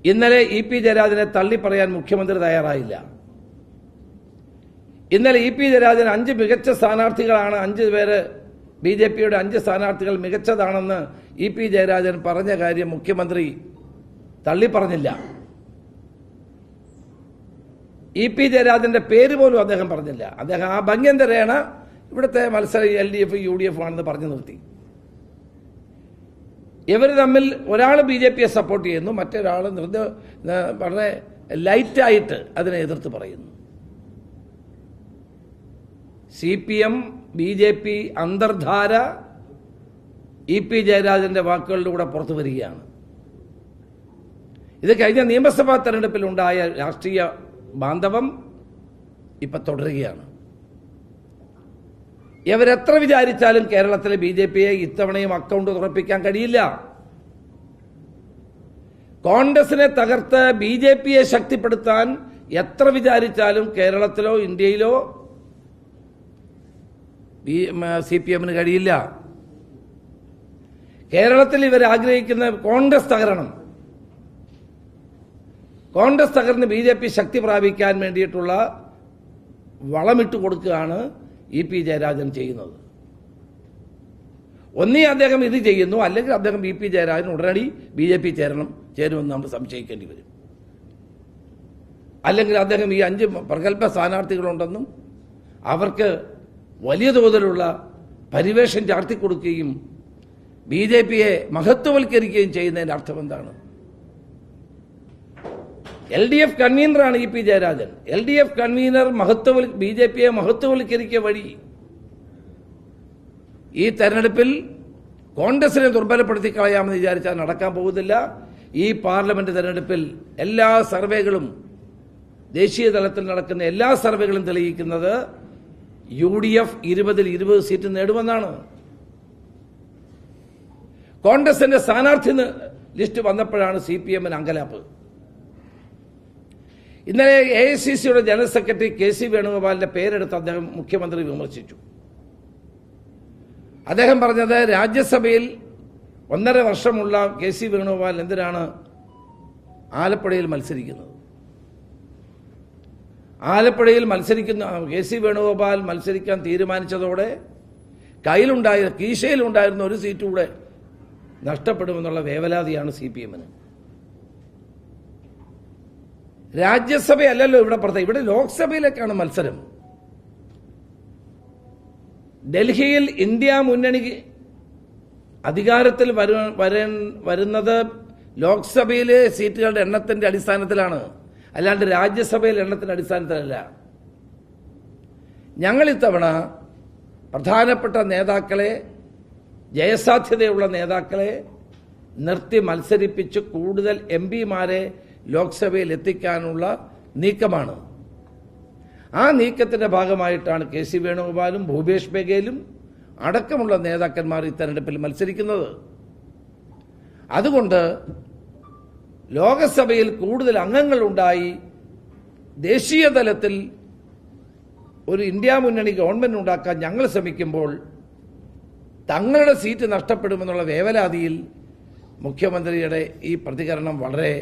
ഇന്നലെ ഇ.പി. ജയരാജനെ തള്ളിപ്പറയാൻ മുഖ്യമന്ത്രി തയ്യാറായില്ല. ഇന്നലെ ഇ.പി. ജയരാജൻ 5 മികച്ച സ്ഥാനാർത്ഥികളാണ്, 5 പേര് ബി.ജെ.പിയുടെ 5 സ്ഥാനാർത്ഥികൾ മികച്ചതാണെന്ന് ഇ.പി. ജയരാജൻ പറഞ്ഞ കാര്യം മുഖ്യമന്ത്രി തള്ളിപ്പറഞ്ഞില്ല. ഇ.പി. ജയരാജന്റെ പേര് പോലും അദ്ദേഹം പറഞ്ഞില്ല. അദ്ദേഹം ആ ഭംഗ്യന്തരേണ ഇവിടുത്തെ മത്സരം LDF UDF ആണെന്ന് പറഞ്ഞു നിർത്തി. ഇവർ തമ്മിൽ ഒരാൾ ബി.ജെ.പിയെ സപ്പോർട്ട് ചെയ്യുന്നു, മറ്റൊരാൾ വളരെ ലൈറ്റായിട്ട് അതിനെ എതിർത്ത് പറയുന്നു. CPM BJP അന്തർധാര ഇ.പി. ജയരാജന്റെ വാക്കുകളിലൂടെ പുറത്തു വരികയാണ്. ഇത് കഴിഞ്ഞ നിയമസഭാ തെരഞ്ഞെടുപ്പിലുണ്ടായ രാഷ്ട്രീയ ബാന്ധവം ഇപ്പൊ തുടരുകയാണ്. ഇവരെത്ര വിചാരിച്ചാലും കേരളത്തിലെ ബി.ജെ.പിയെ ഇത്തവണയും അക്കൗണ്ട് തുറപ്പിക്കാൻ കഴിയില്ല. കോൺഗ്രസിനെ തകർത്ത് ബി.ജെ.പിയെ ശക്തിപ്പെടുത്താൻ എത്ര വിചാരിച്ചാലും കേരളത്തിലോ ഇന്ത്യയിലോ CPM-ന് കഴിയില്ല. കേരളത്തിൽ ഇവർ ആഗ്രഹിക്കുന്ന കോൺഗ്രസ് തകരണം. കോൺഗ്രസ് തകർന്ന് ബി.ജെ.പി ശക്തി പ്രാപിക്കാൻ വേണ്ടിയിട്ടുള്ള വളമിട്ട് കൊടുക്കുകയാണ് ഇ.പി. ജയരാജൻ ചെയ്യുന്നത്. ഒന്നീ അദ്ദേഹം ഇത് ചെയ്യുന്നു, അല്ലെങ്കിൽ അദ്ദേഹം ഇ.പി. ജയരാജൻ ഉടനടി ബി.ജെ.പി ചേരുമെന്ന് നമ്മൾ സംശയിക്കേണ്ടി വരും. അല്ലെങ്കിൽ അദ്ദേഹം ഈ 5 പ്രഗത്ഭ സ്ഥാനാർത്ഥികളുണ്ടെന്നും അവർക്ക് വലിയ തോതിലുള്ള പരിവേഷം ചാർത്തിക്കൊടുക്കുകയും ബി.ജെ.പിയെ മഹത്വവൽക്കരിക്കുകയും ചെയ്യുന്നതിന്റെ അർത്ഥം എന്താണ്? LDF കൺവീനറാണ് ഇ.പി. ജയരാജൻ. LDF കൺവീനർ ബി.ജെ.പിയെ മഹത്വവൽക്കരിക്കുക വഴി ഈ തെരഞ്ഞെടുപ്പിൽ കോൺഗ്രസിനെ ദുർബലപ്പെടുത്തി കളയാമെന്ന് വിചാരിച്ചാൽ നടക്കാൻ പോകുന്നില്ല. ഈ പാർലമെന്റ് തെരഞ്ഞെടുപ്പിൽ എല്ലാ സർവേകളും, ദേശീയ തലത്തിൽ നടക്കുന്ന എല്ലാ സർവേകളും തെളിയിക്കുന്നത് UDF 20-ൽ 20 സീറ്റ് നേടുമെന്നാണ്. കോൺഗ്രസിന്റെ സ്ഥാനാർത്ഥി ലിസ്റ്റ് വന്നപ്പോഴാണ് CPM-ന് അങ്കലാപ്പ്. ഇന്നലെ AICCയുടെ ജനറൽ സെക്രട്ടറി KC വേണുഗോപാലിന്റെ പേരെടുത്ത് അദ്ദേഹം മുഖ്യമന്ത്രി വിമർശിച്ചു. അദ്ദേഹം പറഞ്ഞത് രാജ്യസഭയിൽ 1.5 വർഷമുള്ള KC വേണുഗോപാൽ എന്തിനാണ് ആലപ്പുഴയിൽ മത്സരിക്കുന്നത്? ആലപ്പുഴയിൽ KC വേണുഗോപാൽ മത്സരിക്കാൻ തീരുമാനിച്ചതോടെ കീശയിലുണ്ടായിരുന്ന ഒരു സീറ്റ് കൂടെ നഷ്ടപ്പെടുമെന്നുള്ള വേവലാതിയാണ് CPM-ന്. രാജ്യസഭയല്ലല്ലോ ഇവിടെ ലോക്സഭയിലേക്കാണ് മത്സരം. ഡൽഹിയിൽ ഇന്ത്യ മുന്നണി അധികാരത്തിൽ വരുന്നത് ലോക്സഭയിലെ സീറ്റുകളുടെ എണ്ണത്തിന്റെ അടിസ്ഥാനത്തിലാണ്, അല്ലാണ്ട് രാജ്യസഭയിലെ എണ്ണത്തിന്റെ അടിസ്ഥാനത്തിലല്ല. ഞങ്ങൾ ഇത്തവണ പ്രധാനപ്പെട്ട നേതാക്കളെ, ജയസാധ്യതയുള്ള നേതാക്കളെ നിർത്തി മത്സരിപ്പിച്ച് കൂടുതൽ MP-മാരെ ലോക്സഭയിൽ എത്തിക്കാനുള്ള നീക്കമാണ്. ആ നീക്കത്തിന്റെ ഭാഗമായിട്ടാണ് KC വേണുഗോപാലും ഭൂപേഷ് ബഗേലും അടക്കമുള്ള നേതാക്കന്മാർ ഈ തെരഞ്ഞെടുപ്പിൽ മത്സരിക്കുന്നത്. അതുകൊണ്ട് ലോകസഭയിൽ കൂടുതൽ അംഗങ്ങളുണ്ടായി ദേശീയ തലത്തിൽ ഒരു ഇന്ത്യ മുന്നണി ഗവൺമെന്റ് ഉണ്ടാക്കാൻ ഞങ്ങൾ ശ്രമിക്കുമ്പോൾ തങ്ങളുടെ സീറ്റ് നഷ്ടപ്പെടുമെന്നുള്ള വേവലാതിയിൽ മുഖ്യമന്ത്രിയുടെ ഈ പ്രതികരണം വളരെ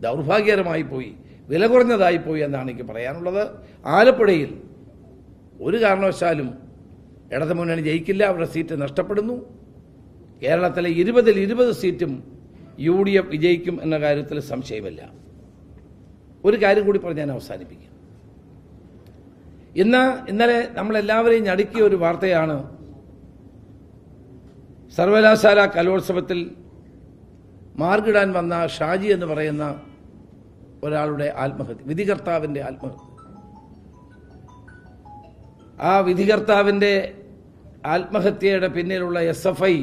ദൗർഭാഗ്യകരമായി പോയി, വില കുറഞ്ഞതായി പോയി എന്നാണ് എനിക്ക് പറയാനുള്ളത്. ആലപ്പുഴയിൽ ഒരു കാരണവശാലും ഇടതുമുന്നണി ജയിക്കില്ല, അവരുടെ സീറ്റ് നഷ്ടപ്പെടുന്നു. കേരളത്തിലെ 20-ൽ 20 സീറ്റും UDF വിജയിക്കും എന്ന കാര്യത്തിൽ സംശയമില്ല. ഒരു കാര്യം കൂടി പറഞ്ഞ് ഞാൻ അവസാനിപ്പിക്കും. ഇന്നലെ നമ്മളെല്ലാവരെയും ഞടുക്കിയ ഒരു വാർത്തയാണ് സർവകലാശാല കലോത്സവത്തിൽ മാർക്കിടാൻ വന്ന ഷാജി എന്ന് പറയുന്ന ഒരാളുടെ ആത്മഹത്യ, വിധികർത്താവിന്റെ ആത്മഹത്യ. ആ വിധികർത്താവിന്റെ ആത്മഹത്യയുടെ പിന്നിലുള്ള SFI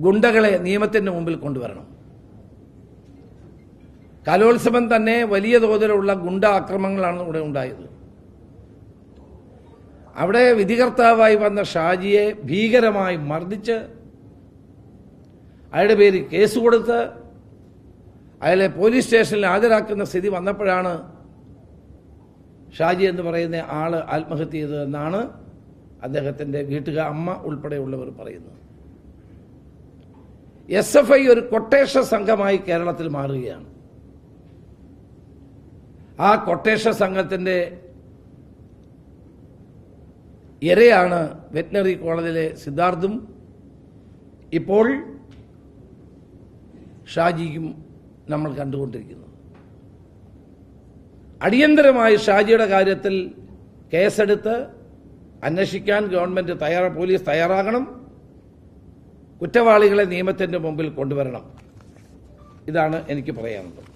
ഗുണ്ടകളെ നിയമത്തിന്റെ മുമ്പിൽ കൊണ്ടുവരണം. കലോത്സവം തന്നെ വലിയ തോതിലുള്ള ഗുണ്ട ആക്രമണങ്ങളാണ് ഇവിടെ ഉണ്ടായത്. അവിടെ വിധികർത്താവായി വന്ന ഷാജിയെ ഭീകരമായി മർദ്ദിച്ച് അയാളുടെ പേരിൽ കേസ് കൊടുത്ത് അയാളെ പോലീസ് സ്റ്റേഷനിൽ ഹാജരാക്കുന്ന സ്ഥിതി വന്നപ്പോഴാണ് ഷാജി എന്ന് പറയുന്ന ആള് ആത്മഹത്യ ചെയ്തതെന്നാണ് അദ്ദേഹത്തിന്റെ അമ്മ ഉൾപ്പെടെയുള്ളവർ പറയുന്നത്. SFI ഒരു കൊട്ടേഷൻ സംഘമായി കേരളത്തിൽ മാറുകയാണ്. ആ കൊട്ടേഷൻ സംഘത്തിന്റെ ഇരയാണ് വെറ്റിനറി കോളേജിലെ സിദ്ധാർത്ഥും ഇപ്പോൾ ഷാജിയും നമ്മൾ കണ്ടുകൊണ്ടിരിക്കുന്നത്. അടിയന്തരമായി ഷാജിയുടെ കാര്യത്തിൽ കേസെടുത്ത് അന്വേഷിക്കാൻ ഗവൺമെന്റ് പോലീസ് തയ്യാറാകണം. കുറ്റവാളികളെ നിയമത്തിന്റെ മുമ്പിൽ കൊണ്ടുവരണം. ഇതാണ് എനിക്ക് പറയാനുള്ളത്.